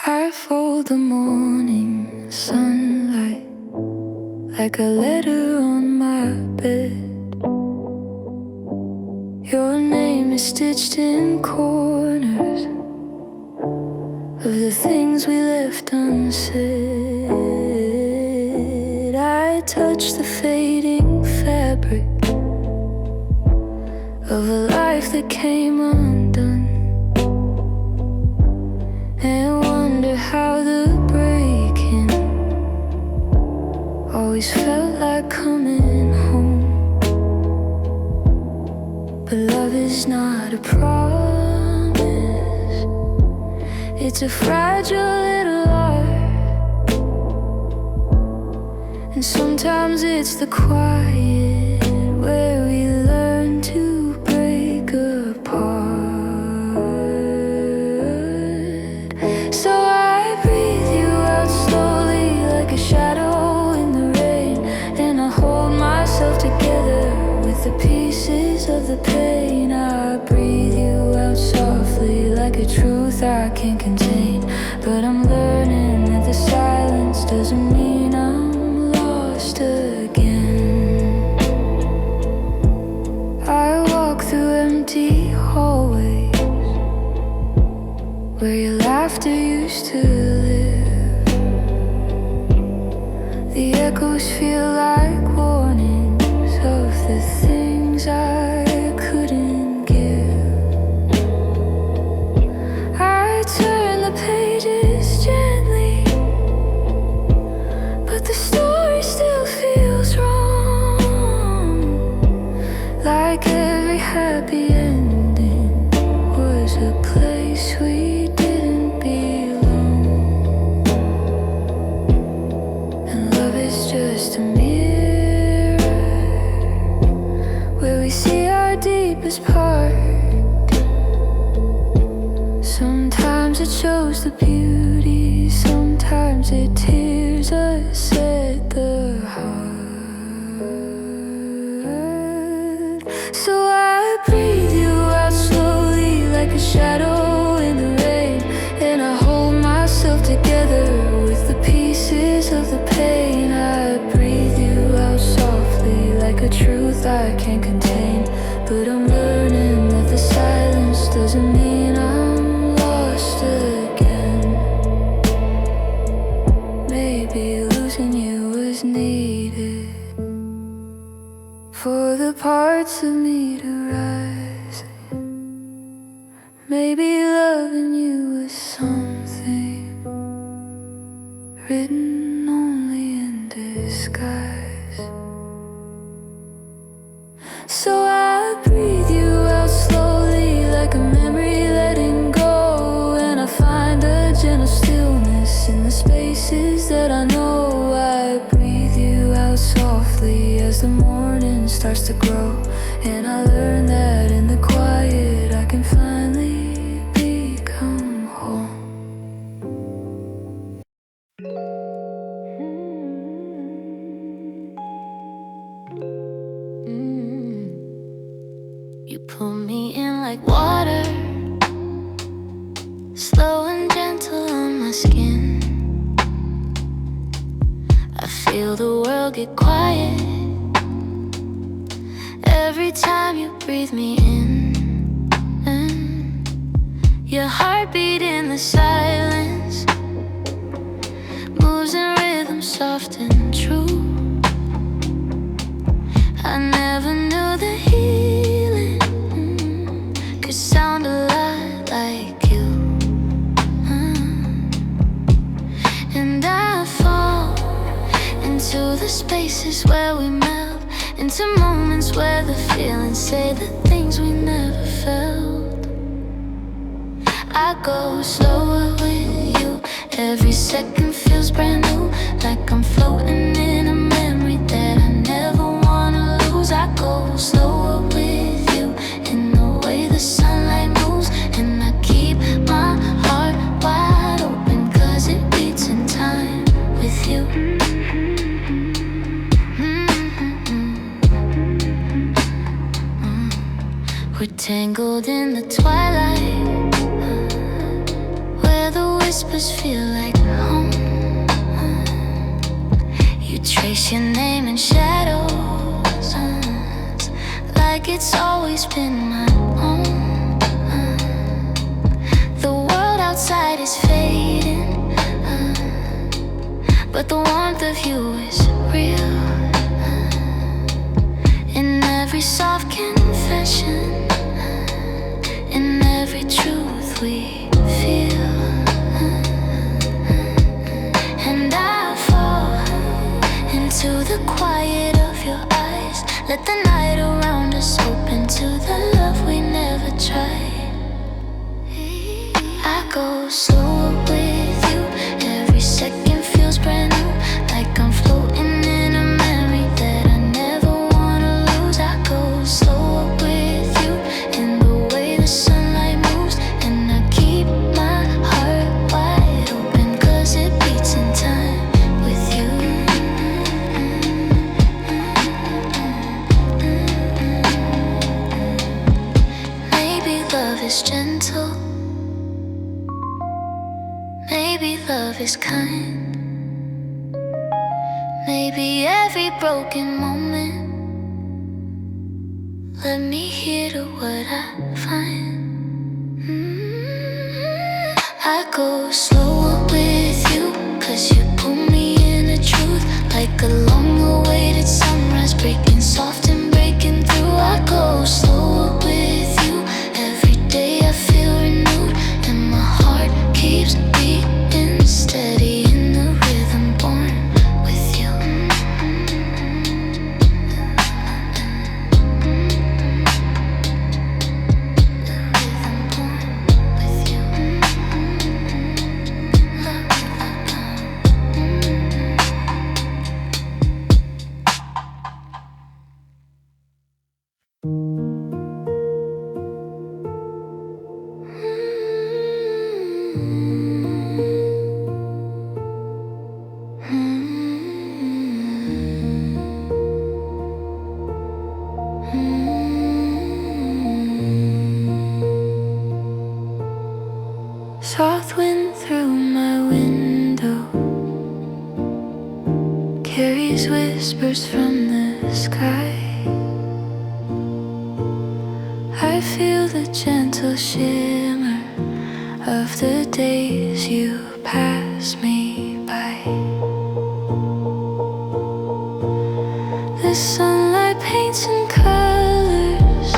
I fold the morning sunlight like a letter on my bed. Your name is stitched in corners of the things we left unsaid. I touch the fading fabric of a life that came undone, and wonder how the breaking always felt like coming home. But love is not a promise, it's a fragile little art. And sometimes it's the quiet where we learn to break apart. So I breathe you out slowly like a shadow in the rain, and I hold myself together with the pieces of the pain. I breathe you out softly like a truth I can't contain. But I'm learning that the silence doesn't mean I'm lost again. I walk through empty hallways where your laughter used to live. The echoes feel like warnings of the things I couldn't give. I turn the pages gently, but the story still feels wrong. Like every happy ending was a place we didn't belong. And love is just a mirror where we see our deepest part. Sometimes it shows the beauty, sometimes it tears us at the heart. So I breathe you out slowly like a shadow in the rain, and I hold myself together with the pieces of the pain. I breathe you out softly like a truth I can't contain. But I'm learning that the silence doesn't mean I'm lost again. Maybe losing you was needed for the parts of me to rise. Maybe loving you was something written only in disguise. So I breathe you out slowly like a memory letting go, and I find a gentle stillness in the spaces that I know. I breathe you out softly as the morning starts to grow, and I learn that in the quiet I can finally become home. You pull me in like water, slow and gentle on my skin. I feel the world get quiet every time you breathe me in. Your heartbeat in the silence moves in rhythm soft and true. I never knew the healing could sound a lot like you. And I fall into the spaces where we melt, into moments where the feelings say the things we never felt. I go slower with you, every second feels brand new, like I'm floating in a memory that I never wanna lose. I go slower with you in the way the sunlight moves, and I keep my heart wide open 'cause it beats in time with you. We're tangled in the twilight, where the whisper shoulders feel like home. You trace your name in shadows, like it's always been my own. The world outside is fading, but the warmth of you is real. In every soft confession, in every truth we feel. And I fall into the quiet of your eyes. Let the night around us open to the love we never tried. I go slower with you. Every second feels brand new, like I'm floating in a memory that I never wanna lose. I go slower with you in the way the sunlight moves, and I keep my heart wide open 'cause it beats in time with you. Maybe love is gentle, maybe love is kind. Maybe every broken moment let me hear to what I find. I go slower with you 'cause you pull me in the truth, like a long-awaited sunrise breaking soft and breaking through. I go slower with you. Every day I feel renewed, and my heart keeps beating steady in the rhythm born with you. Soft wind through my window carries whispers from the sky. I feel the gentle shimmer of the days you pass me by. The sunlight paints in colors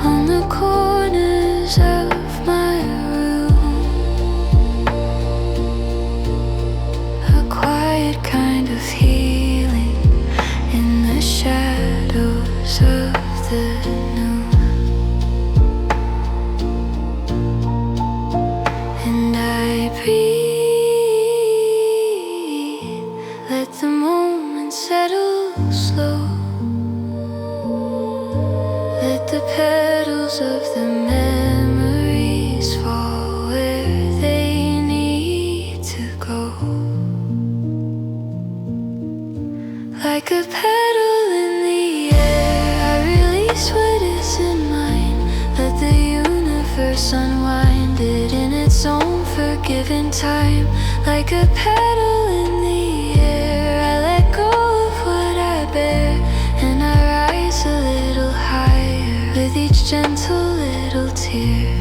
on the corners of my room. A quiet kind of healing in the shadows of the noon. And I breathe, let the moment settle slow. Let the petals of the memories fall where they need to go. Like a petal in the air, I release what isn't mine. Let the universe unwind it in its own forgiving time. Like a petal in the air, I let go of what I bear, and I rise a little higher with each gentle little tear.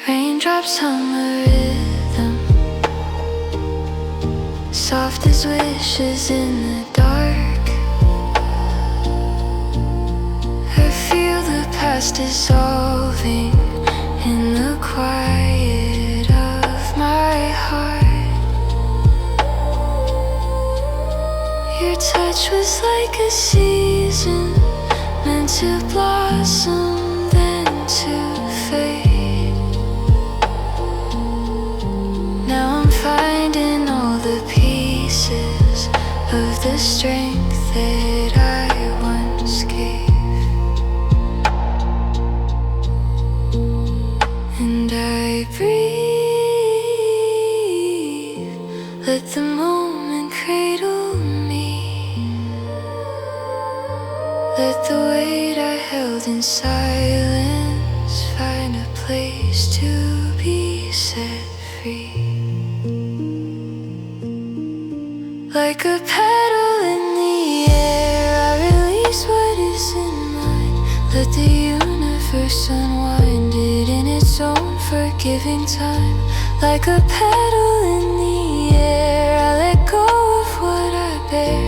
Raindrops hum a rhythm, soft as wishes in the dark. I feel the past dissolving in the quiet of my heart. Your touch was like a season meant to blossom, then to fade. Now I'm finding all the pieces of the strength that I once gave. And I breathe, let the moment cradle me. Let the weight I held in silence find a place to Like a petal in the air, I release what is in mine. Let the universe unwind it in its own forgiving time. Like a petal in the air, I let go of what I bear,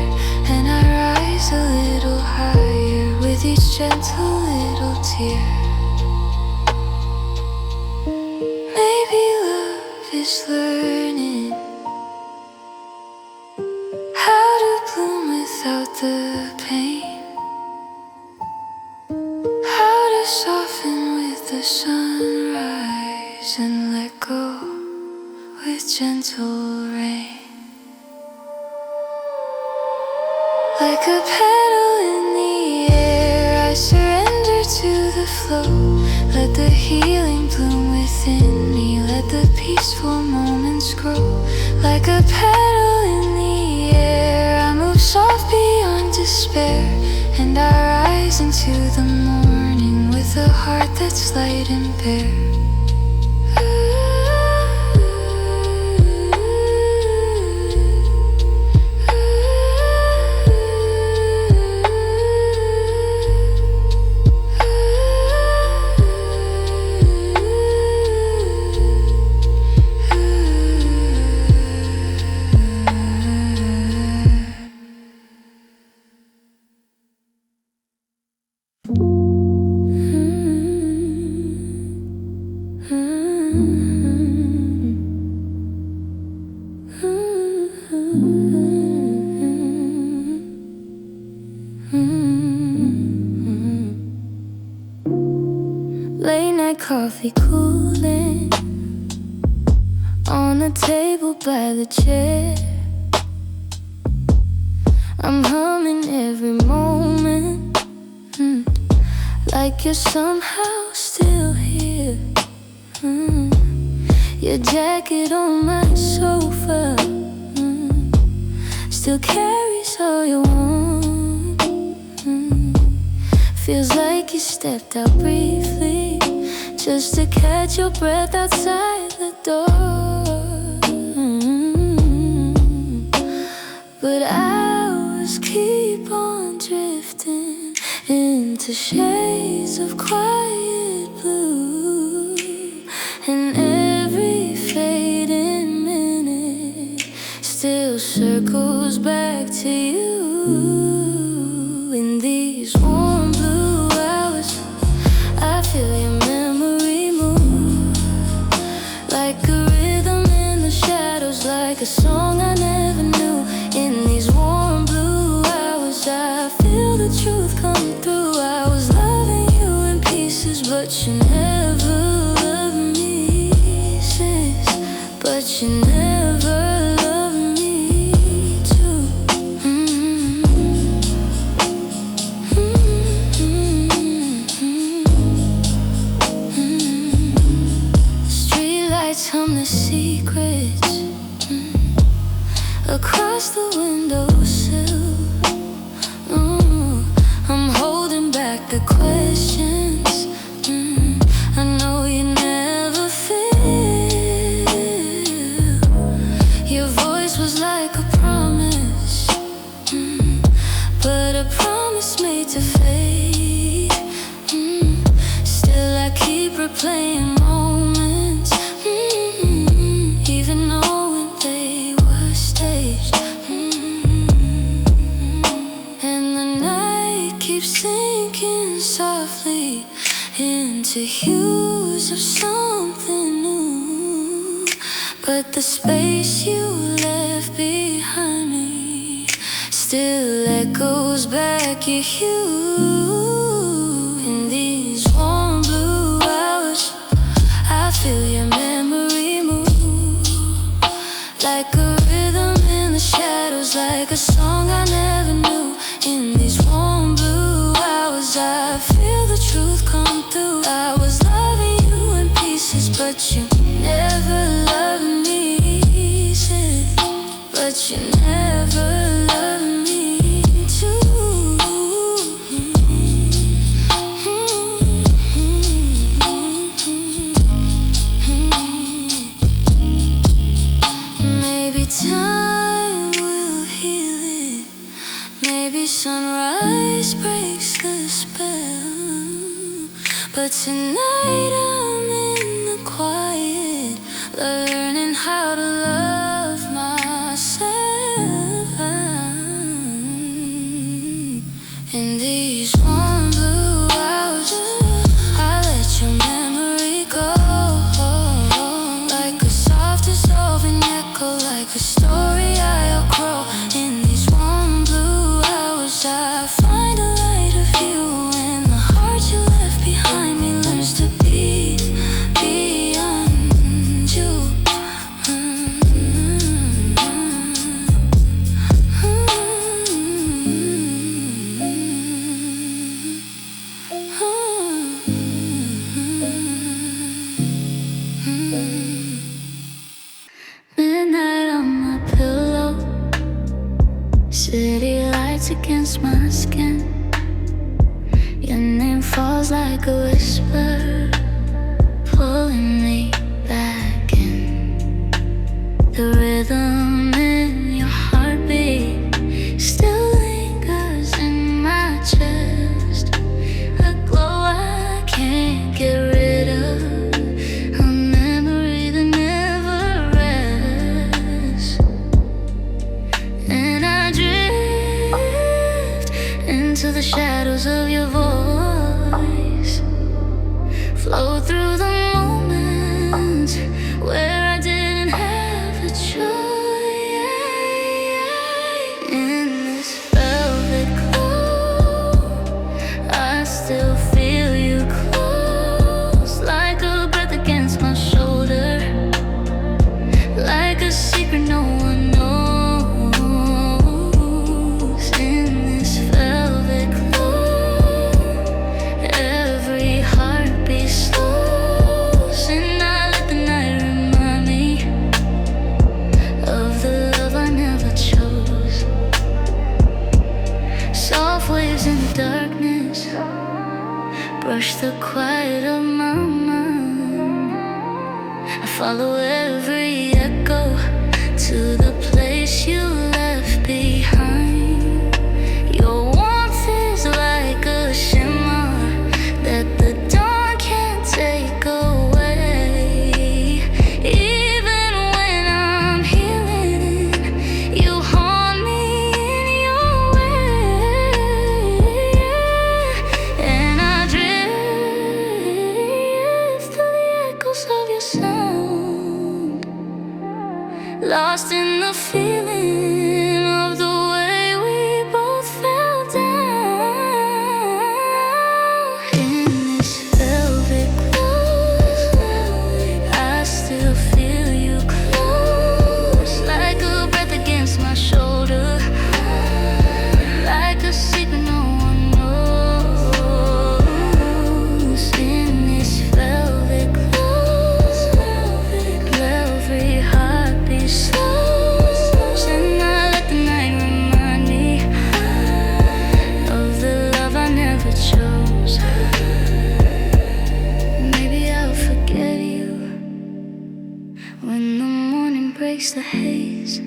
and I rise a little higher with each gentle little tear. Maybe love is learning how to bloom without the pain, how to soften with the sunrise and let go with gentle rain. Like a petal in the air, I surrender to the flow. Let the healing bloom within me, let the peaceful moments grow. Like a petal in the air, I move soft beyond despair, and I rise into the morning with a heart that's light and bare. Late night coffee cooling on the table by the chair. I'm humming every moment, like you're somehow still here. Your jacket on my sofa still carries all you want. Feels like you stepped out briefly just to catch your breath outside the door. But hours keep on drifting into shades of quiet blue, and every fading minute still circles back to you. In these warm blue hours, I feel your memory move, like a rhythm in the shadows, like a song I never knew. In these warm blue hours, I feel the truth come through. I was loving you in pieces, but you never loved me, sis. But you never loved me too. Streetlights hum the secrets across the windowsill. I'm holding back the questions I know you never feel. Your voice was like a promise, but a promise made to fade. Still I keep replaying moments, even knowing they were staged. And the night keeps sinking softly into hues of something new, but the space you left behind me still echoes back your hue. In these warm blue hours, I feel your memory move, like a rhythm in the shadows, like a song I never knew. In these warm blue hours, I feel the truth come through. I was loving you in pieces, but you never loved me, sis. But you never loved me too. Maybe time will heal But tonight I'm in the quiet, learning how to love myself. In these warm blue hours, I let your memory go, like a soft dissolving echo, like a story I outgrow. In these warm blue hours, I find a light of you, and the heart you left behind me learns to beat beyond you. Midnight on my pillow, city lights against my skin. Your name falls like a whisper, pulling me back in. The rhythm in your heartbeat still lingers in my chest, a glow I can't get rid of, a memory that never rests. And I drift into the shadows of your voice, flow through the moments where I didn't have a choice. In this velvet glow, I still feel you close, like a breath against my shoulder, like a secret no one knows. In this velvet glow, every heartbeat slows, and I let the night remind me of the love I never chose. Soft waves in the darkness brush the quiet of my mind. I follow every echo to the place you left behind. Your warmth is like a shimmer that the dawn can't take away. Even when I'm healing, you haunt me in your way. And I drift through the echoes of your sound, lost in the feeling of the way we both fell down. In this velvet glow, I still feel you close, like a breath against my shoulder, like a secret no one knows. In this velvet glow, every heartbeat slows, and I let the night remind me of the love I never chose. Maybe I'll forget you when the morning breaks the haze,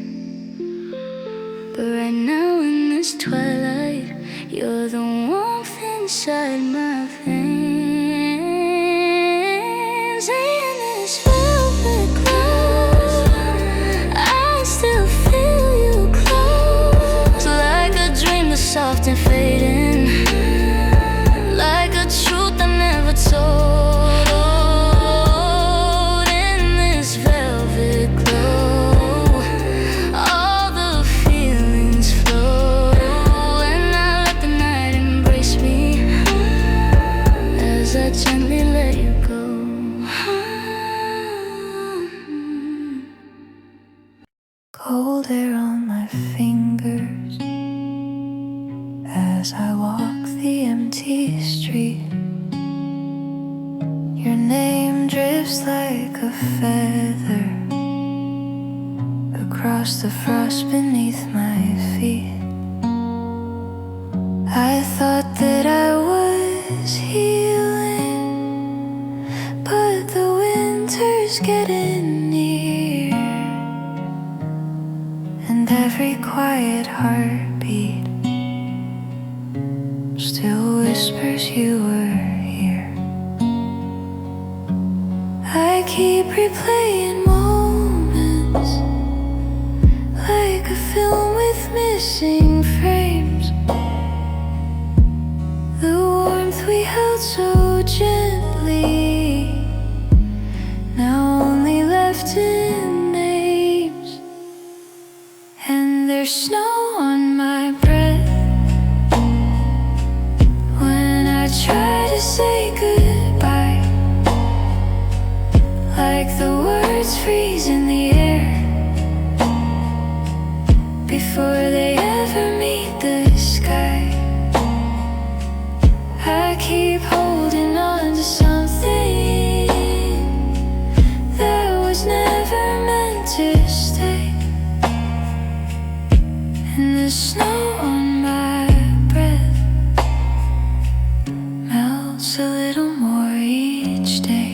but right now in this twilight, you're the warmth inside my veins. In this velvet glow, I still feel you close, like a dream that's soft and fading, like a truth I never told. In this velvet glow, all the feelings flow, and I let the night embrace me as I gently let you go. Cold air on my fingers as I walk the empty street. Your name drifts like a feather across the frost beneath my feet. I thought that I was healing, but the winter's getting near, and every quiet heartbeat still whispers you were here. keep replaying moments like a film with missing frames. The warmth we held so gently, now only left in names. And there's snow on my breath when I try to say goodbye, like the words freeze in the air before they ever meet the sky. I keep holding on to something that was never meant to stay. And the snow on my breath melts a little more each day.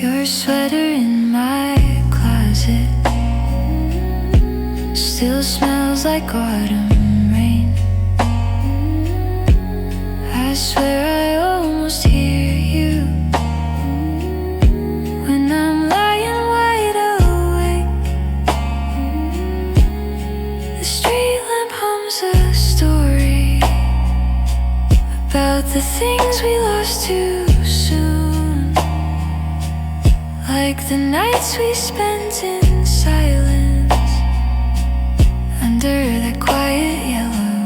Your sweater in my closet still smells like autumn rain. I swear I almost hear you when I'm lying wide awake. The street lamp hums a story about the things we lost too soon, like the nights we spent in silence under that quiet yellow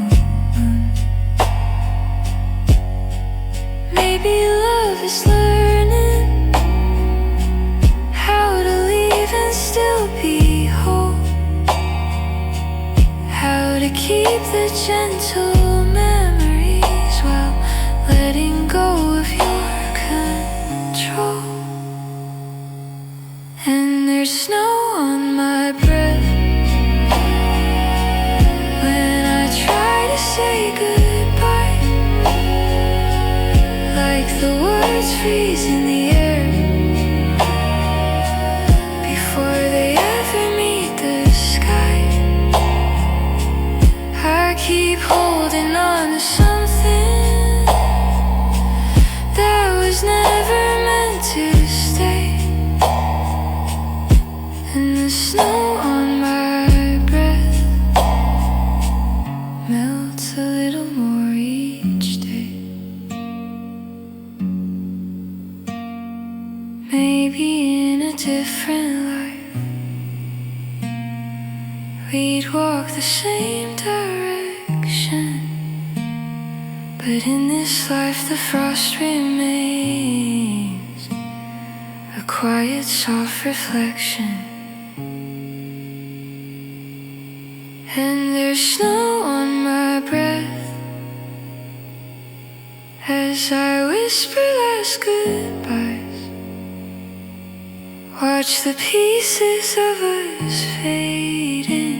moon. Maybe love is learning how to leave and still be whole, how to keep the gentle memories while letting go of your control. And there's snow on my breath when I try to say goodbye, like the words freeze in the air before they ever meet the sky. I keep holding on to something that was never meant to stay. And the snow on my breath melts a little more each day. Maybe in a different life we'd walk the same direction, but in this life the frost remains, a quiet, soft reflection. And there's snow on my breath as I whisper last goodbyes, watch the pieces of us fading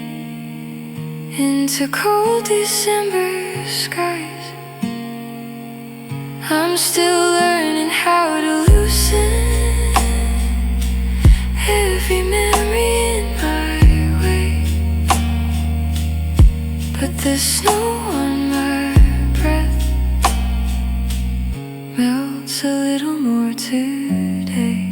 into cold December skies. I'm still learning how to loosen every memory in my way, but the snow on my breath melts a little more today.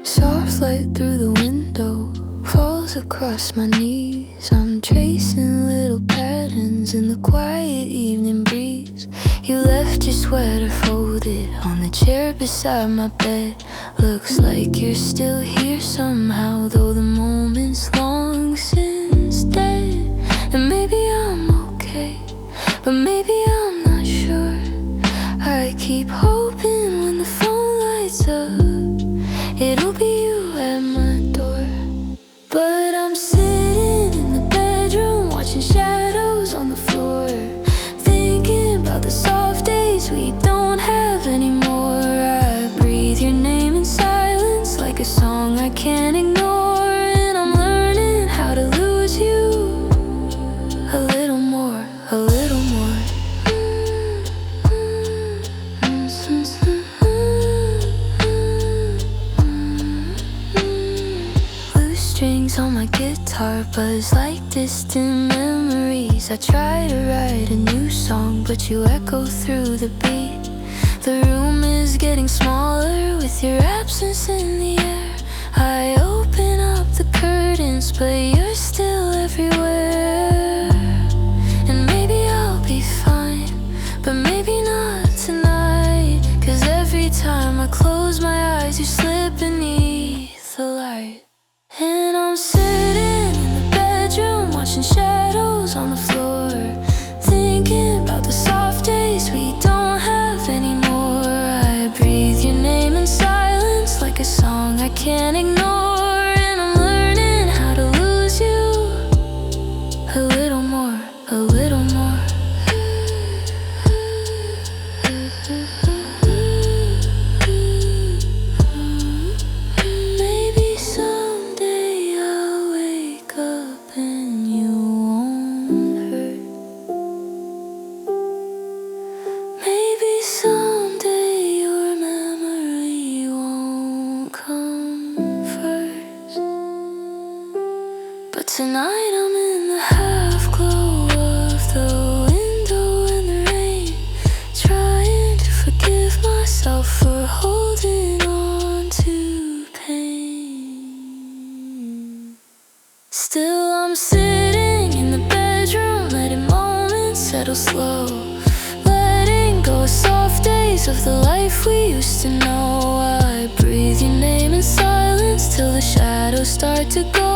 Soft light through the window falls across my knees. I'm tracing little patterns in the quiet evening breeze. You left your sweater folded on the chair beside my bed. Looks like you're still here somehow, though the moment's long since dead. And maybe I'm okay, but maybe I'm not sure. I keep hoping when the phone lights up it'll be you at my door. But I'm sitting in the bedroom watching shadows on the floor, thinking about the soft days we don't have anymore. I breathe your name in silence like a song I can't ignore, and I'm learning how to lose you distant memories. I try to write a new song, but you echo through the beat. The room is getting smaller with your absence in the air. I open up the curtains, but you're still everywhere. And maybe I'll be fine, but maybe not tonight. 'Cause every time I close my eyes, you slip beneath the light. And I'm sitting in the bedroom, watching shadows on the floor, thinking about the soft days we don't have anymore. I breathe your name in silence like a song I can't ignore. And I'm learning how to lose you a little more, a little more. Maybe someday I'll wake up and you won't hurt. Maybe someday your memory won't come first. But tonight I'm in the half-glow of the window in the rain, trying to forgive myself for holding on to pain. Still I'm sitting in the bedroom, letting moments settle slow, letting go of soft days of the life we used to know. I breathe your name in silence till the shadows start to go.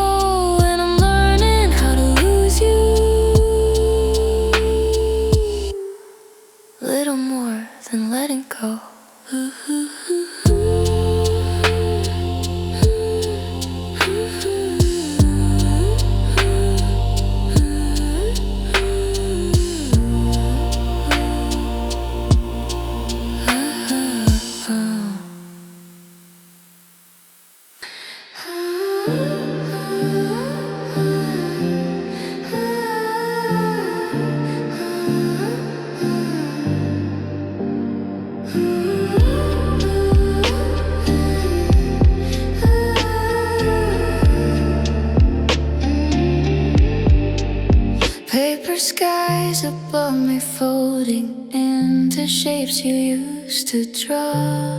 And I'm learning how to lose you a little more than letting go. Paper skies above me folding into shapes you used to draw.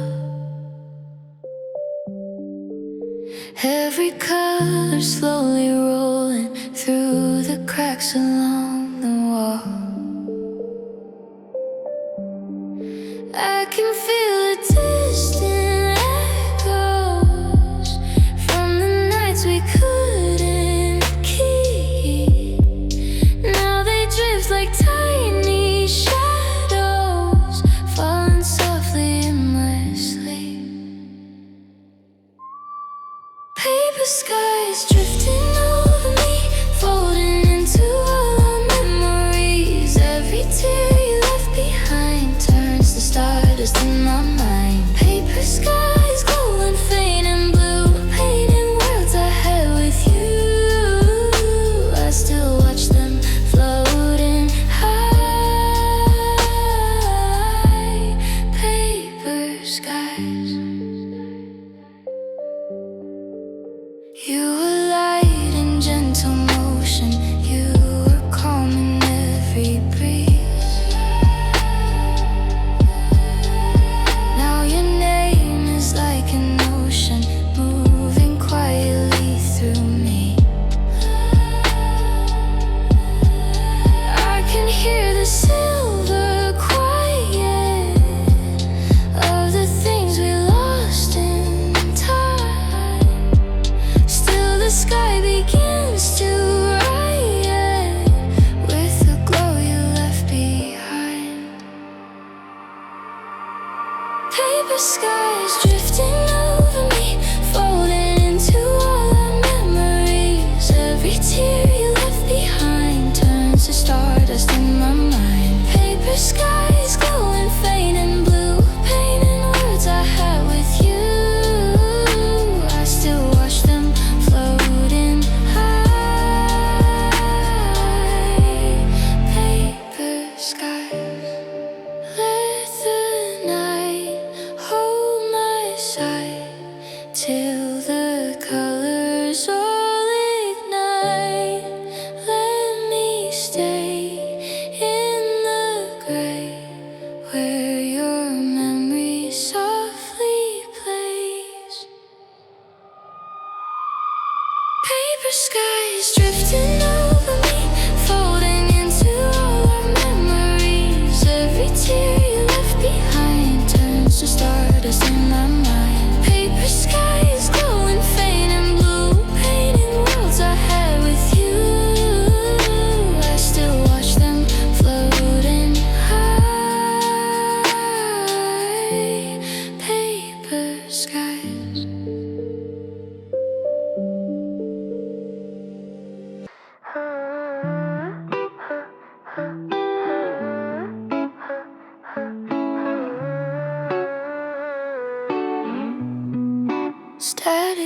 Every color slowly rolling through the cracks along the wall. I can feel the distant echoes from the nights we couldn't keep. Now they drift like tiny shadows, falling softly in my sleep. Paper skies drifting over me, folding into all our memories.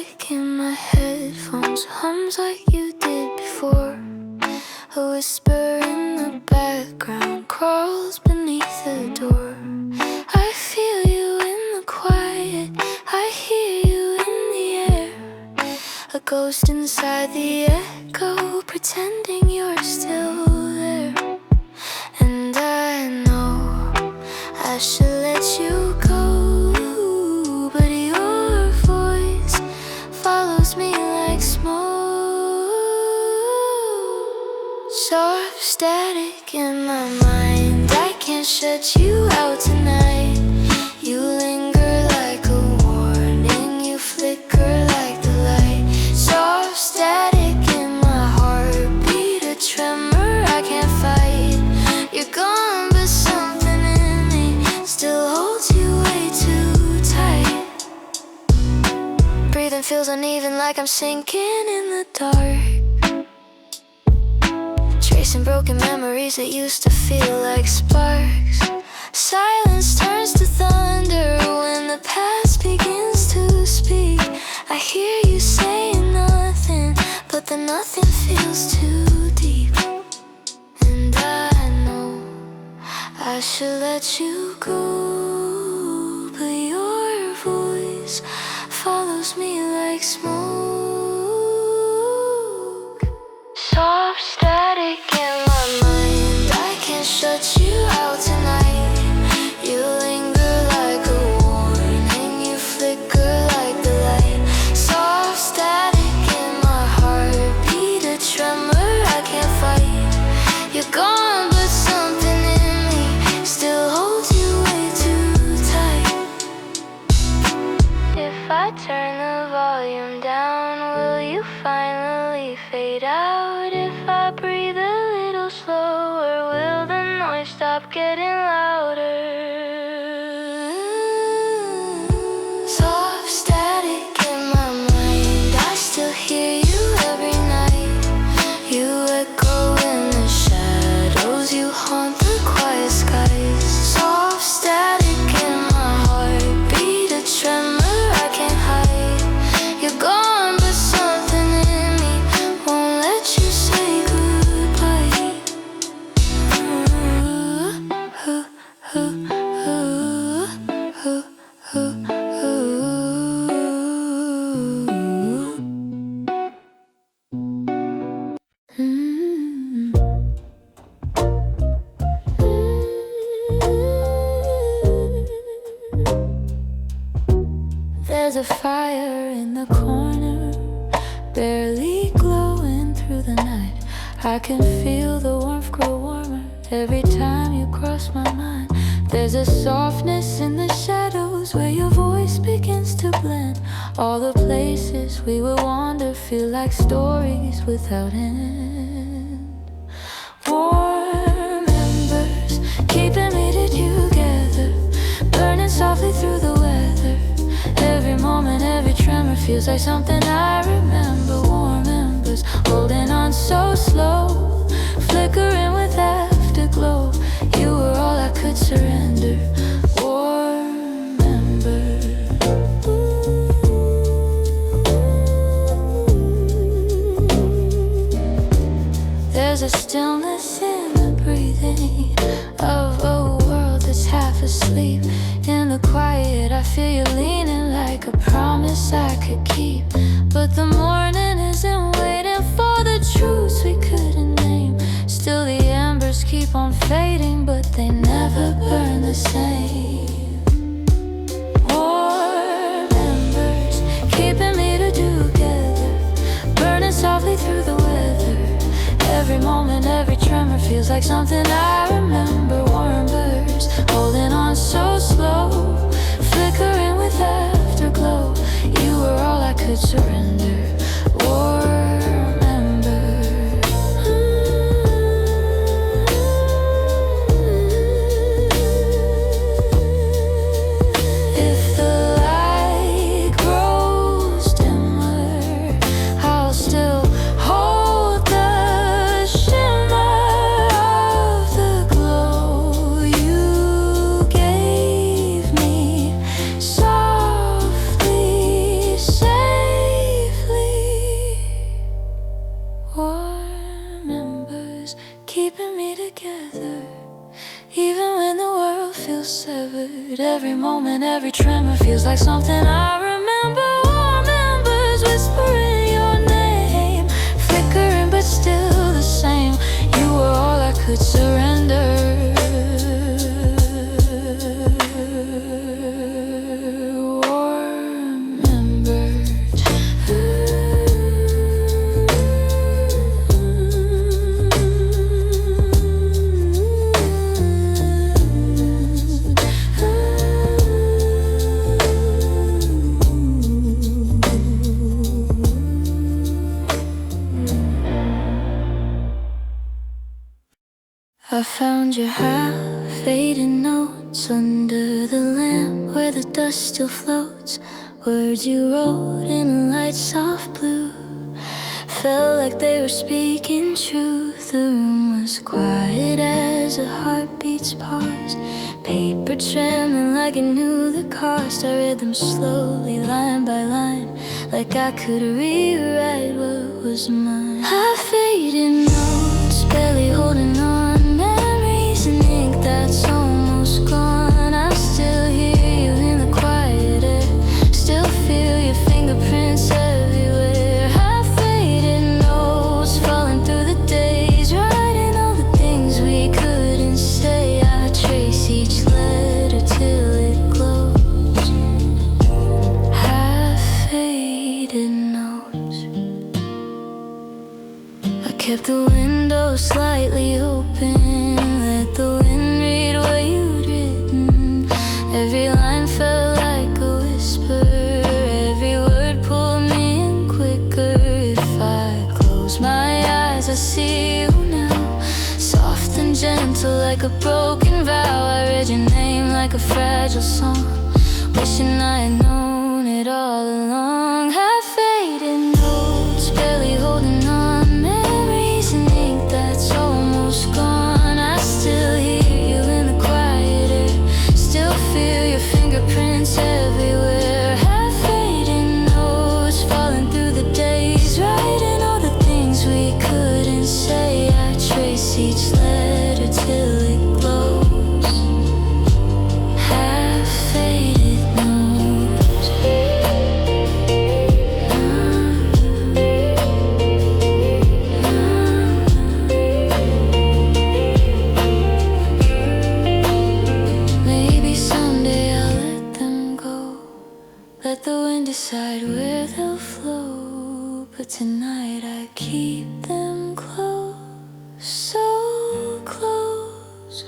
static in my headphones hums like you did before. A whisper in the background crawls beneath the door. I feel you in the quiet, I hear you in the air. A ghost inside the echo, pretending you're still there. And I know I should let you go, but your voice follows me like smoke. Soft static in my mind, I can't shut you out tonight. You linger like a warning, you flicker like the light. Soft static in my heartbeat, a tremor I can't fight. You're gone, but something in me still holds you way too tight. Breathing feels uneven, like I'm sinking in the dark. Tracing broken memories that used to feel like sparks. Silence turns to thunder when the past begins to speak. I hear you saying nothing, but the nothing feels too deep. And I know I should let you go, but your voice follows me like smoke. Soft static in my mind, I can't shut you out tonight. You linger like a warning, you flicker like the light. Soft static in my heartbeat, a tremor I can't fight. You're gone, but something in me still holds you way too tight. If I turn the volume down, will you finally fade out? If I breathe a little slower, will the noise stop getting louder? Soft static in my mind, I still hear you every night. You echo in the shadows, you haunt the quiet skies. Soft static in my heartbeat, a tremor I can't hide. You're gone, but something in me won't let you say goodbye. There's a fire in the corner, barely glowing through the night. I can feel the warmth grow warmer every time you cross my mind. There's a softness in the shadows where your voice begins to blend. All the places we would wander feel like stories without end. Warm embers keeping me together, burning softly through the weather. Every moment, every tremor feels like something I remember. Warm embers holding on so slow, flickering with afterglow. You were all I could surrender. Warm embers. There's a stillness in the breathing of a world that's half asleep. In the quiet, I feel you leaning like a promise I could keep. But the morning isn't waiting for the truths we couldn't name. Still the embers keep on fading, but they never burn the same. Warm embers keeping me together, burning softly through the weather. Every moment, every tremor feels like something I remember. Warm embers holding on so slow, flickering with afterglow. You were all I could surrender. Warm embers. If the light grows dimmer, I'll still hold the shimmer of the glow you gave me. Softly say keeping me together. Even when the world feels severed, every moment, every tremor feels like something I remember. Warm embers whispering your name, flickering but still the same. You were all I could surrender. I found your half-faded notes under the lamp where the dust still floats. Words you wrote in a light soft blue felt like they were speaking truth. The room was quiet as a heartbeat's pause, paper trembling like it knew the cost. I read them slowly, line by line, like I could rewrite what was mine. Half-faded notes, barely holding on, ink that's almost gone. I still hear you in the quiet air, still feel your fingerprints everywhere. Half-faded notes falling through the days, writing all the things we couldn't say. I trace each letter till it glows. Half-faded notes. I kept the window slightly open, the wind read what you'd written. Every line felt like a whisper, every word pulled me in quicker. If I close my eyes, I see you now, soft and gentle like a broken vow. I read your name like a fragile song, wishing I had known it all along. Half-faded notes, barely holding on, memories in ink that's almost gone. Still hear you in the quiet air, still feel your fingerprints everywhere. Half-faded notes falling through the days, writing all the things we couldn't say. I trace each letter till it glows. Half-faded notes. Let the wind decide where they'll flow, but tonight I keep them close, so close.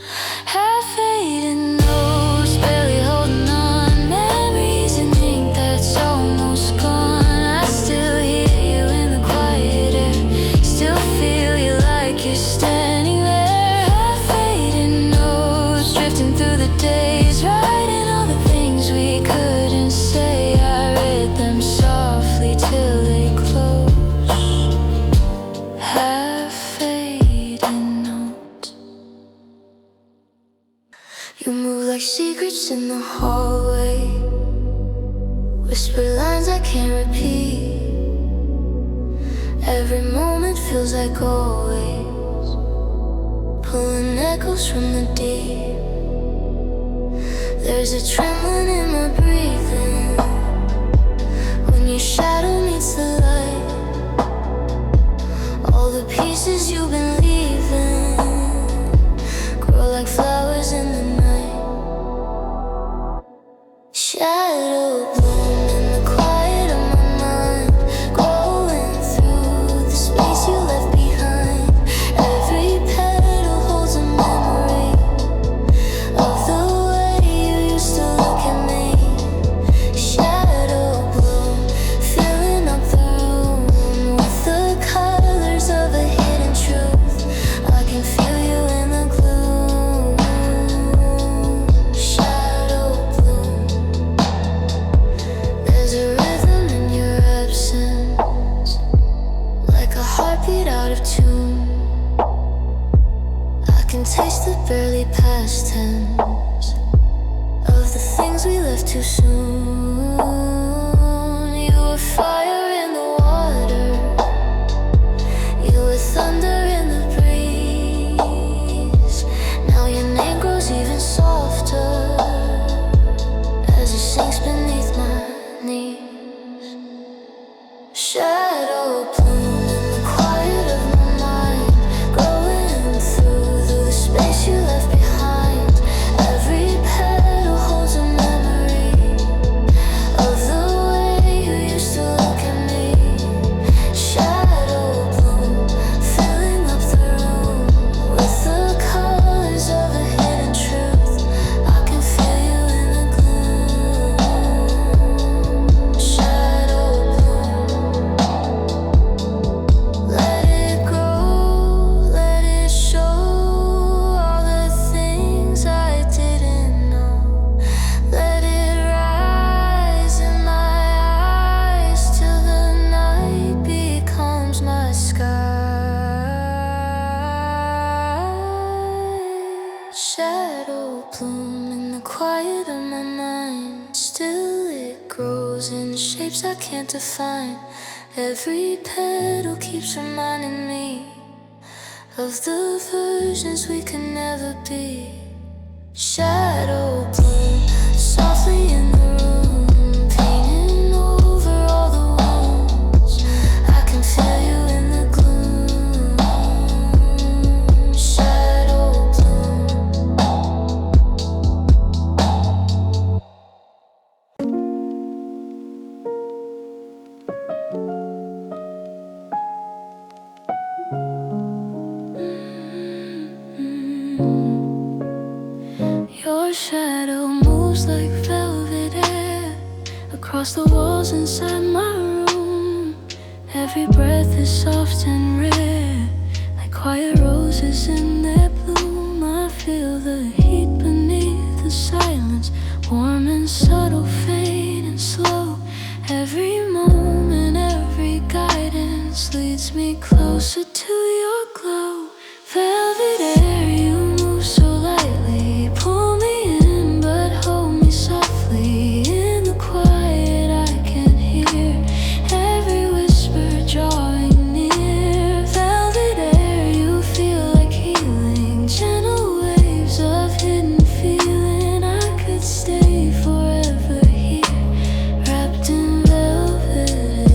Half-faded notes, barely holding on, memories in ink that's almost gone. I still hear you in the quiet air, still feel you like you're standing there. Half-faded notes, drifting through the days, writing all the things we couldn't say. Them softly till they close. Half-faded notes. You move like secrets in the hallway, whisper lines I can't repeat. Every moment feels like always, pulling echoes from the deep. There's a trembling in my breathing when your shadow meets the light. All the pieces you've been leaving grow like flowers in the night. Shadow bloom in the quiet of my mind, going through the space you left behind. Every petal holds a memory of the way you used to look at me. Shadow bloom, filling up the room with the colors of a hidden truth. I can feel you in the gloom. Shadow bloom. There's a rhythm in your absence, like a heartbeat out of tune. I can taste the barely past tense of the things we left too soon. You were fire in the water, you were thunder in the breeze. shadow bloom in the quiet of my mind. Still it grows in shapes I can't define. Every petal keeps reminding me of the versions we could never be. Shadow bloom softly in the room, painting over all the wounds. I can feel you in the gloom. Shadow Your shadow moves like velvet air across the walls inside my room. Every breath is soft and rare, like quiet roses in their bloom. I feel the heat beneath the silence, warm and subtle, faint and slow. Every moment, every guidance leads me closer to your glow. Velvet air, you move so lightly, pull me in but hold me softly. In the quiet I can hear every whisper drawing near. Velvet air, you feel like healing, gentle waves of hidden feeling. I could stay forever here, wrapped in velvet air.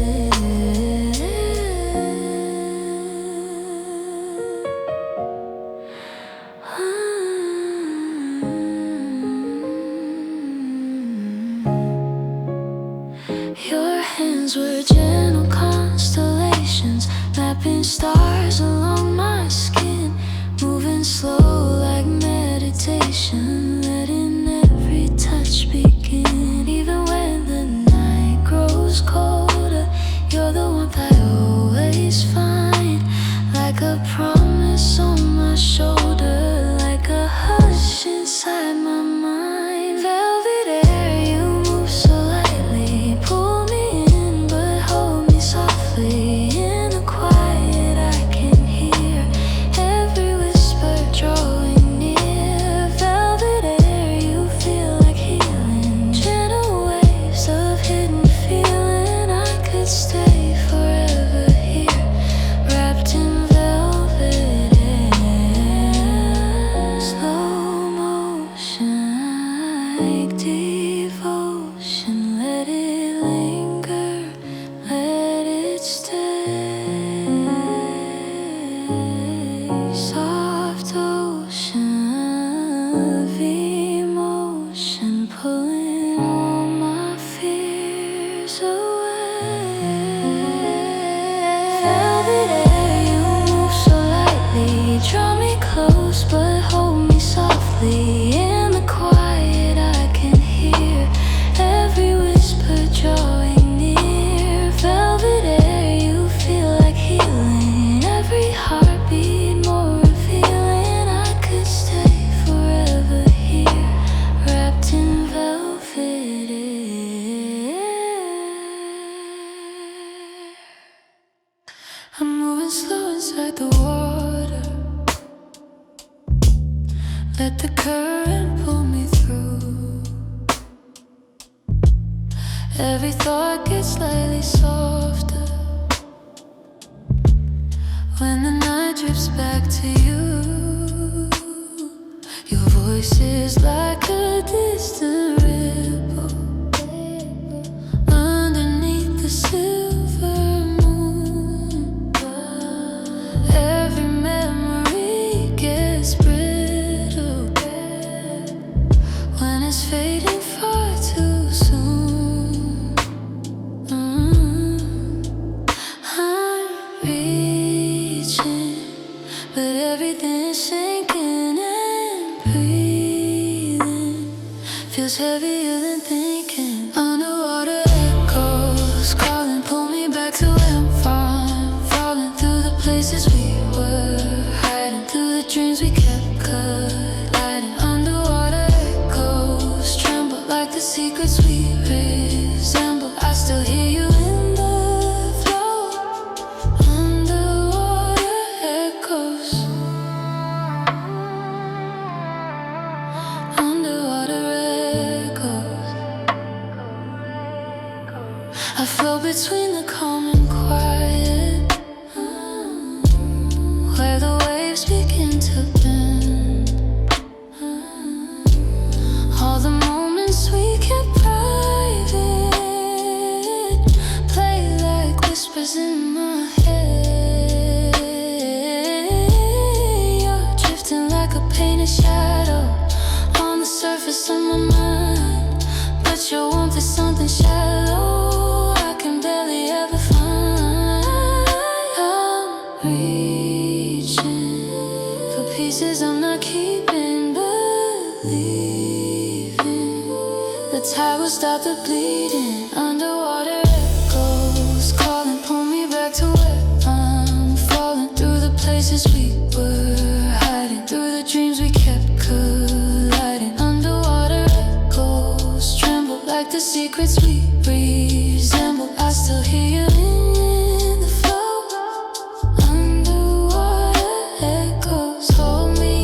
Your hands were gentle constellations, mapping stars along my skin, moving slow like meditation, letting every touch begin. Even when the night grows colder, you're the warmth I always find, like a promise on my shoulder, like a hush inside my mind. Velvet air, you move so lightly, pull me in but hold me softly. In the quiet I can hear every whisper drawing near. Velvet air, you feel like healing, gentle waves of hidden feeling. I could stay forever here, wrapped in velvet air. Slow motion, like devotion. Let it linger, let it stay. Soft ocean of emotion, pulling all my fears away. Velvet air, you move so lightly, draw me close but hold me softly. In the quiet I can hear every whisper drawing near. Velvet air, you feel like healing, every heartbeat more revealing. I could stay forever here, wrapped in velvet air. I'm moving slow inside the water, let the current pull me through. Every thought gets slightly softer when the night drifts back to you. Your voice is like a distant ripple underneath the silver moon. Every memory gets brittle when it's fading far too soon. I'm reaching, but everything's sinking and breathing feels heavier than thinking. Underwater echoes calling, pull me back to where I'm from. Falling through the places we were, hiding through the dreams we kept colliding. Underwater echoes tremble like the secrets we resemble. I still hear you in the flow. Underwater echoes. on my mind, but your warmth is something shallow I can barely ever find. I'm reaching for pieces I'm not keeping, believing the tide will stop the bleeding. Underwater echoes calling, pull me back to where I'm falling. Through the places we were hiding, through the dreams we kept colliding. Underwater echoes tremble like the secrets we resemble. I still hear you in the flow. Underwater echoes hold me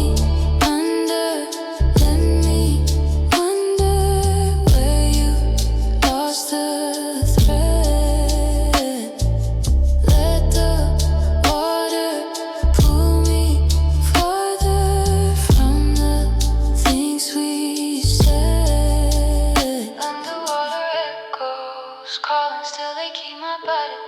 under. Let me wonder where you lost the thread. Let the water pull me farther from the things we said. Underwater echoes calling, still they keep my body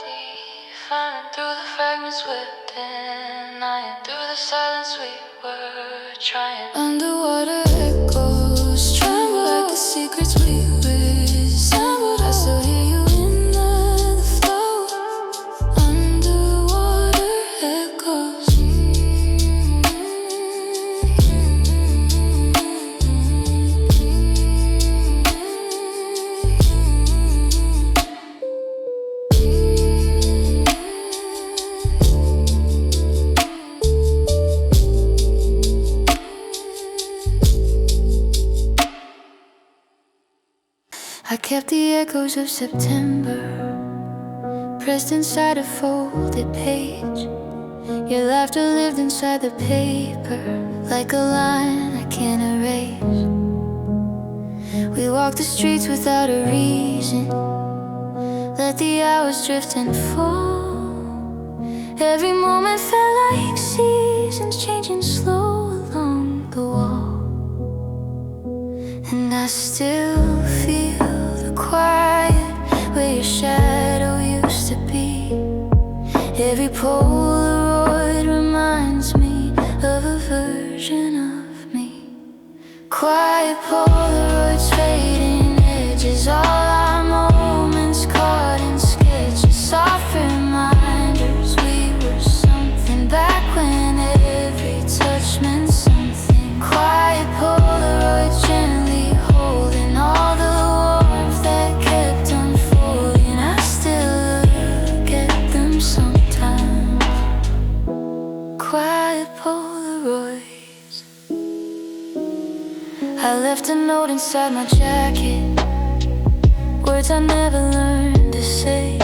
defining. Through the fragments we're denying, through the silence we were trying. Underwater echoes tremble like the secrets we resembled. I still hear you in the flow. Underwater echoes. I kept the echoes of September pressed inside a folded page. Your laughter lived inside the paper like a line I can't erase. We walked the streets without a reason, let the hours drift and fall. Every moment felt like seasons changing slow along the wall. And I still feel the quiet where your shadow used to be. Every Polaroid reminds me of a version of me. Quiet Polaroids, fading edges, all our moments caught in sketches. Soft reminders we were something back when every touch meant something. Quiet Polaroids gently holding all the warmth that kept unfolding. I still look at them sometimes. Quiet Polaroids. I left a note inside my jacket, words I never learned to say.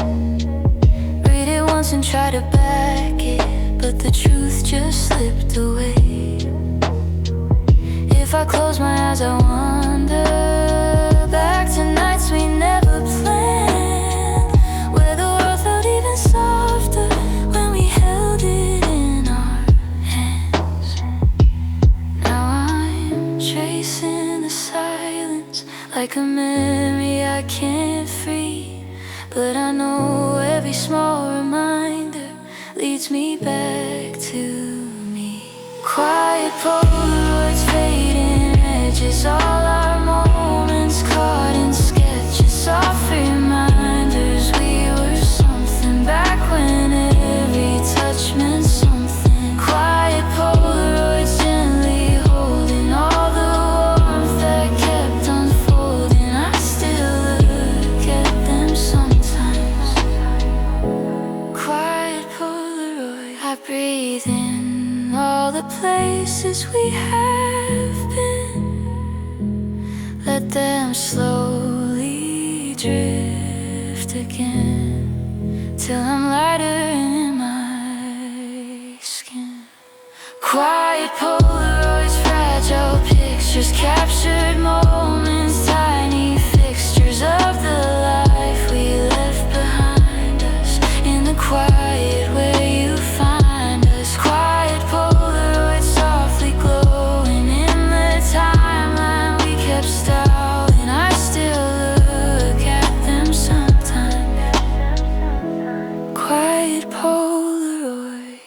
Read it once and try to back it, but the truth just slipped away. If I close my eyes, I wonder back to nights we never planned, where the world felt even softer when we held it in our hands. Now I'm tracing the silence like a memory I can't free, but I know every small reminder leads me back to me. Quiet Polaroids, fading edges, all our moments caught in sketches. Soft reminders we were something back when every touch meant something. Quiet Polaroids gently holding all the warmth that kept unfolding. I still look at them sometimes. Quiet Polaroid. I breathe in all the places we have been, let them slowly drift again, till I'm lighter in my skin. Quiet Polaroids, fragile pictures, captured moments, tiny fixtures of the life we left behind us. In the quiet where you find us. Quiet Polaroids, softly glowing in the timeline we kept stalling. I still look at them sometimes. Quiet Polaroids.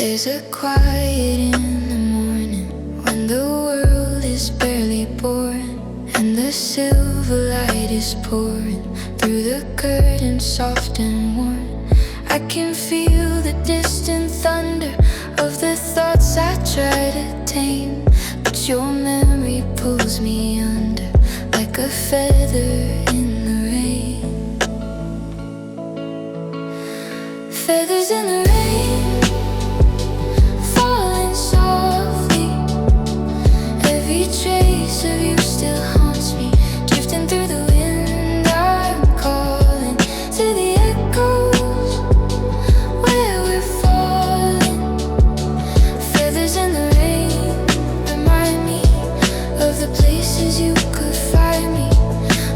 There's a quiet in the morning when the world is barely born, and the silver light is pouring through the curtains, soft and warm. I can feel the distant thunder of the thoughts I try to tame, but your memory pulls me under like a feather in the rain. Feathers in the rain, falling softly. Every trace of you still haunts me, drifting through the wind. I'm calling to the echoes where we're falling. Feathers in the rain remind me of the places you could find me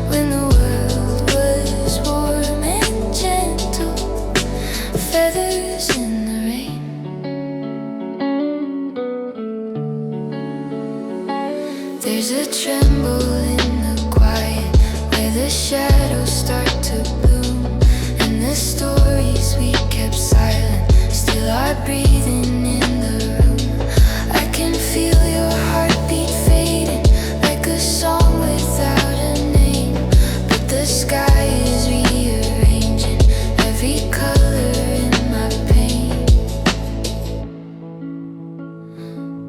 when the world was warm and gentle. Feathers in the rain. There's a tremble in the quiet where the shadows start to bloom, and the stories we kept silent still are breathing in the room. I can feel your heartbeat fading like a song without a name, but the sky is rearranging every color in my pain.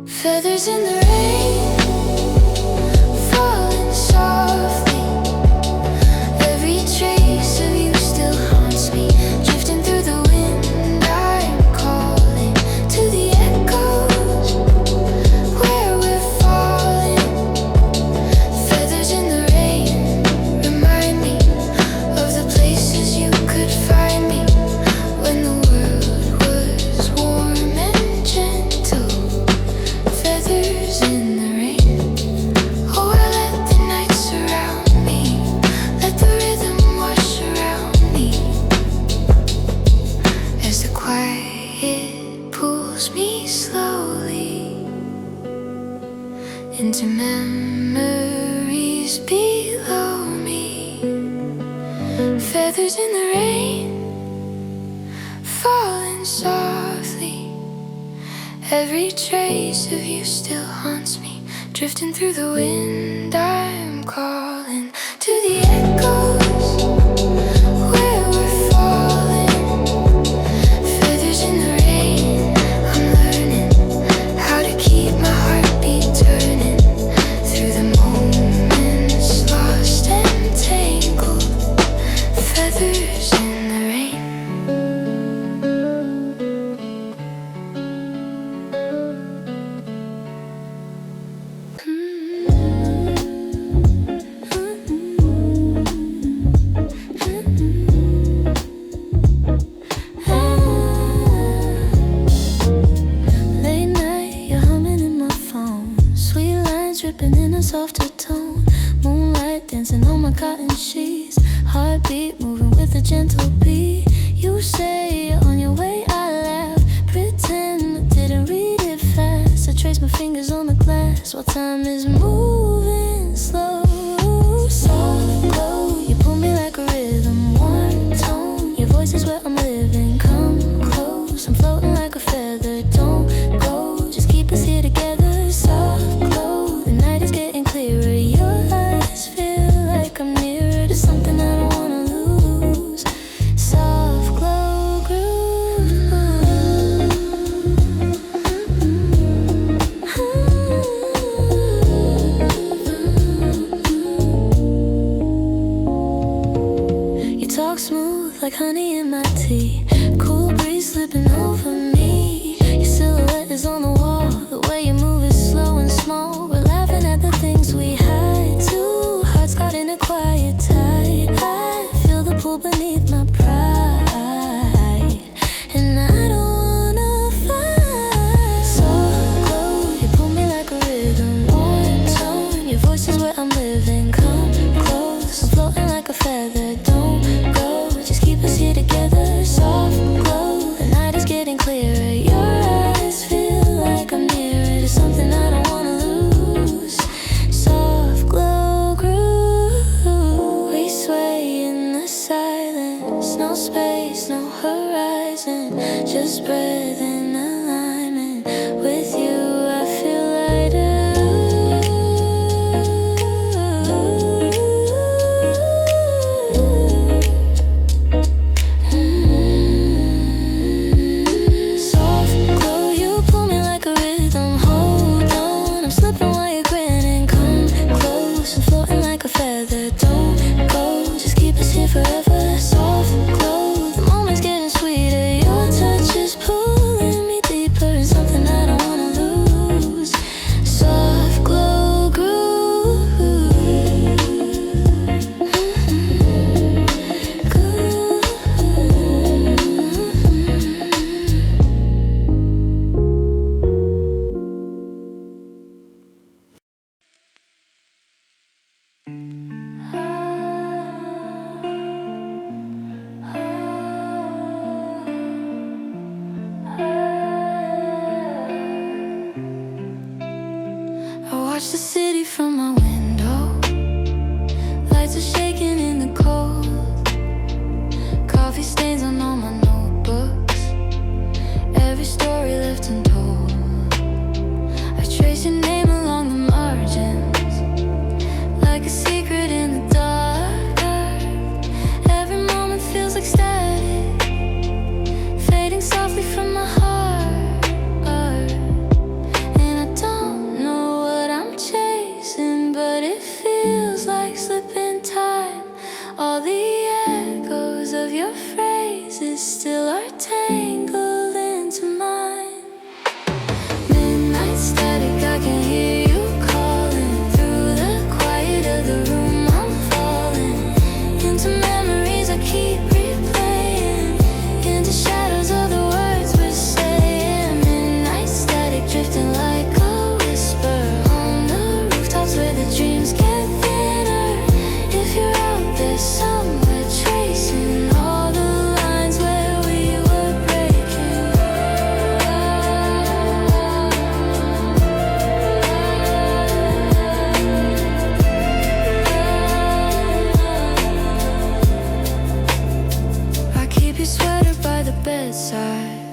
Feathers in the rain, falling softly. Every trace of you still haunts me, drifting through the wind. I'm calling to the echoes where we're falling. Feathers in the rain remind me of the places you could find me when the world was warm and gentle. Feathers in the rain. Oh, I let the night surround me, let the rhythm wash around me, as the quiet pulls me slowly into memories below me. Feathers in the rain, falling softly. Every trace of you still haunts me, drifting through the wind. I'm calling to the echoes where we're falling. Feathers in the rain, I'm learning how to keep my heartbeat turning through the moments lost and tangled. Feathers in the rain. Late night, you're humming in my phone, sweet lines dripping in a softer tone. Moonlight dancing on my cotton sheets, heartbeat moving with a gentle beat. You say you're on your way, I laugh, pretend I didn't read it fast. I trace my fingers on the glass while time is moving slow. Soft glow, you pull me like a rhythm, one tone. Your voice is where I'm living. Come close, I'm floating like a feather. Don't go, just keep us here together. Soft glow, the night is getting clearer. Your eyes feel like I'm nearer to something I don't wanna lose. Soft glow groove. watch the city from my window. Lights are shaking in the cold. Coffee stains on all my notebooks. Every story left untold. I trace your name along the margins, like a secret in the dark. Every moment feels like static, fading softly from my heart. And I don't know what I'm chasing, but it feels like slipping time. All the echoes of your phrases still are tangled into mine. Midnight static, I can hear you calling. Through the quiet of the room I'm falling into memories I keep replaying, into shadows of the words we're saying. Midnight static, drifting like a whisper on the rooftops where the dreams get thinner. If you're out there somewhere tracing all the lines where we were breaking, I keep your sweater by the bedside,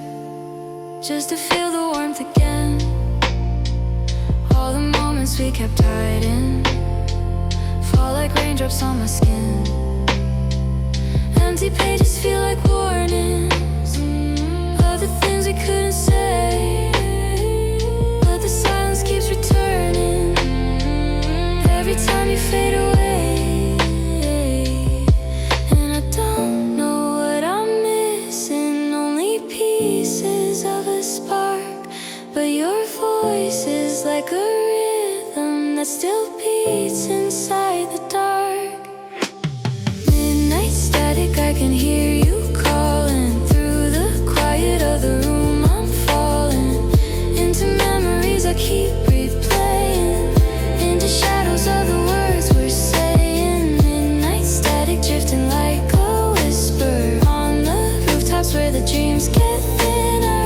just to feel the warmth again. All the moments we kept hiding fall like raindrops on my skin. Empty pages feel like warnings of the things we couldn't say, but the silence keeps returning every time you fade away. And I don't know what I'm missing, only pieces of a spark, but your voice is like a rhythm that still beats inside the dark. Midnight static, I can hear you calling. Through the quiet of the room I'm falling into memories I keep replaying, into shadows of the words we're saying. Midnight static, drifting like a whisper on the rooftops where the dreams get thinner.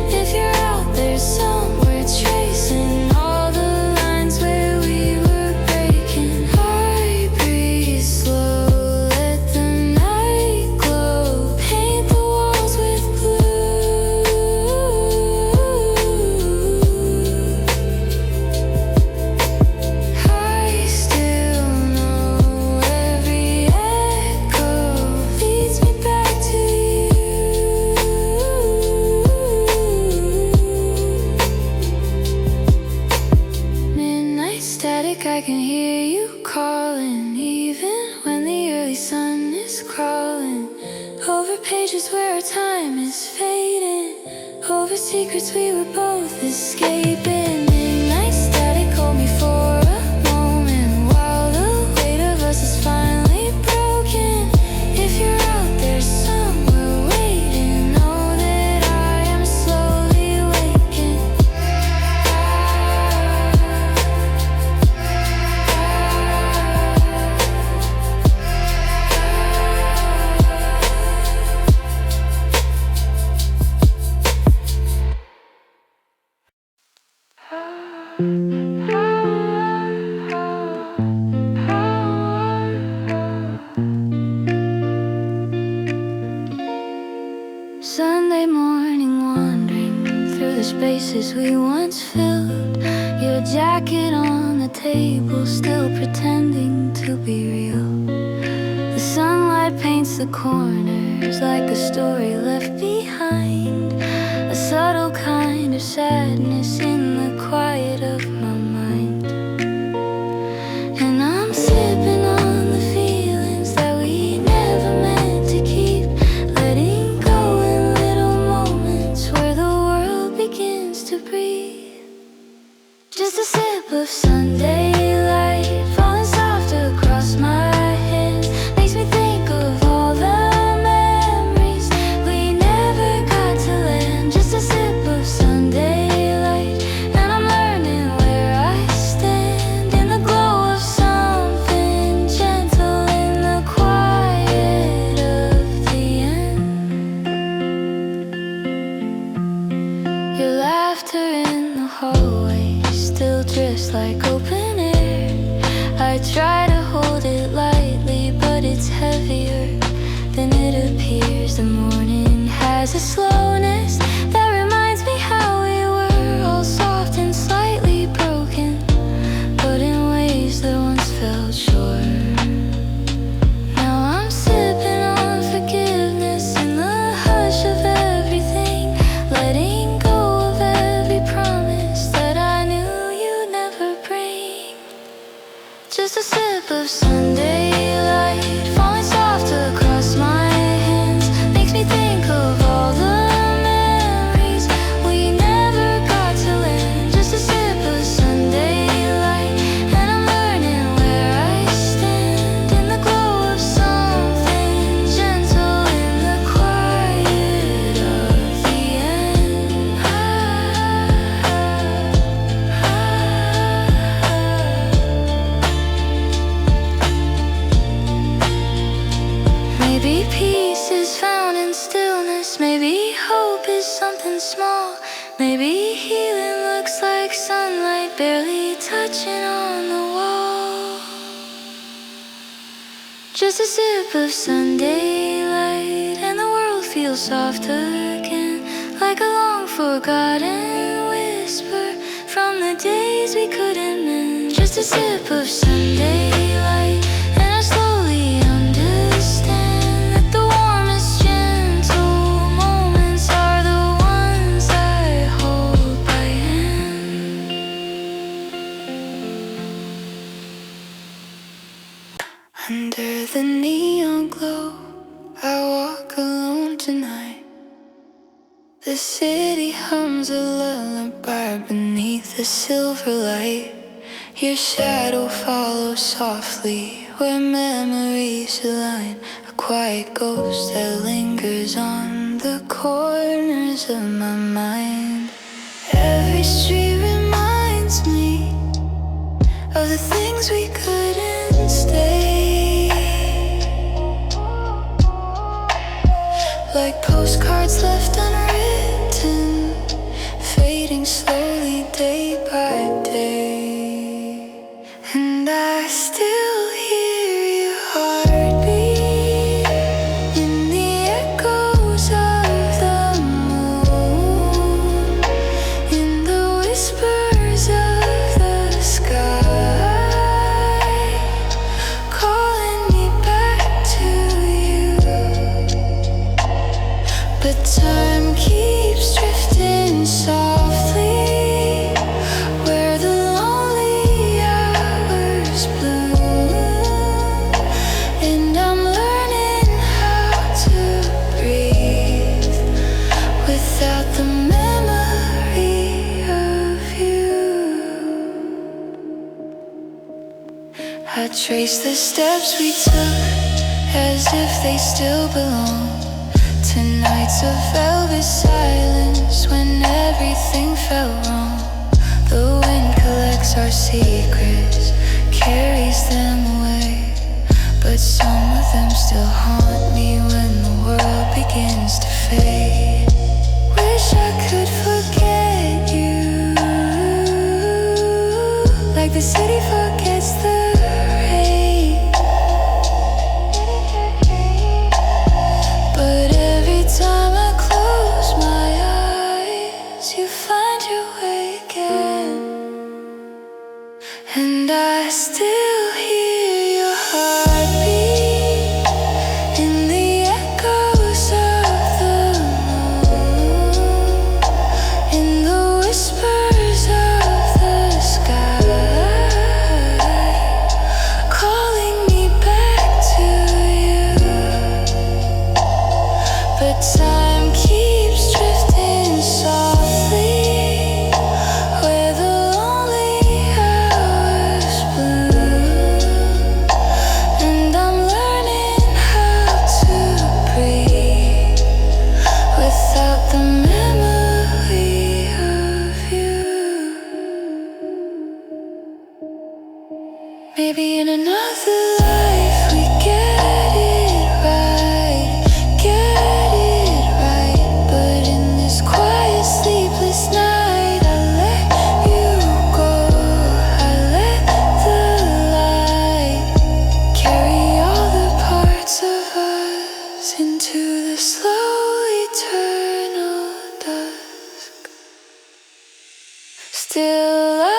If you're out there somewhere tracing all the lines where we were breaking, I breathe slow, let the night glow, paint the walls with blue. I still know every echo leads me back to you. Midnight static, I can hear you calling, even when the early sun is crawling over pages where our time is fading, over secrets we were both escaping. Midnight static, hold me for a moment while the weight of us is finally broken. If you're out there somewhere waiting, know that I am slowly waking. Sunday morning, wandering through the spaces we once filled. Your jacket on the table, still pretending to be real. The sunlight paints the corners like a story left behind, a subtle kind of sadness in the quiet of my mind. And I'm sipping on the feelings that we never meant to keep, letting go in little moments where the world begins to breathe. Just a sip of Sunday light falling soft across my hands makes me think of all the memories we never got to land. Just a sip of Sunday light, and I'm learning where I stand in the glow of something gentle in the quiet of the end. Your laughter in the hallway, still drifts like open air. I try to hold it lightly, but it's heavier than it appears. The morning has a slowness that reminds me how we were, all soft and slightly broken, but in ways that once felt sure. Now I'm sipping on forgiveness in the hush of everything, letting go of every promise that I knew you'd never bring. Just a sip of Sunday light falling soft across my hands makes me think of all the memories we never got to land. Just a sip of Sunday light and I'm learning where I stand in the glow of something gentle in the quiet of the end. Maybe peace is found in stillness. Maybe hope is something small. Maybe healing looks like sunlight barely touching on the wall. Just a sip of Sunday light and the world feels softer again, like a long forgotten whisper from the days we couldn't mend. Just a sip of Sunday light and I slowly understand that the warmest gentle moments are the ones I hold by hand. Under the neon glow, I walk alone tonight. The city hums a lullaby beneath the silver light. Your shadow follows softly where memories align, a quiet ghost that lingers on the corners of my mind. Every street reminds me of the things we couldn't stay, like postcards left unwritten, fading slowly day by day. And I still hear your heartbeat in the echoes of the moon, in the whispers of the sky, calling me back to you. But time keeps drifting softly where the lonely hours bloom, and I'm learning how to breathe without the memory of you. I trace the steps we took as if they still belong to nights of velvet silence when everything felt wrong. The wind collects our secrets, carries them away, but some of them still haunt me when the world begins to fade. Wish I could forget you, like the city forgets the rain. But every time I close my eyes, you find your way again. And I still hear your heartbeat in the echoes of the moon, in the whispers of the sky, calling me back to you. But time keeps drifting softly where the lonely hours bloom, and I'm learning how to breathe without the memory of you. Maybe in another life we get it right, but in this quiet sleepless night I let you go. still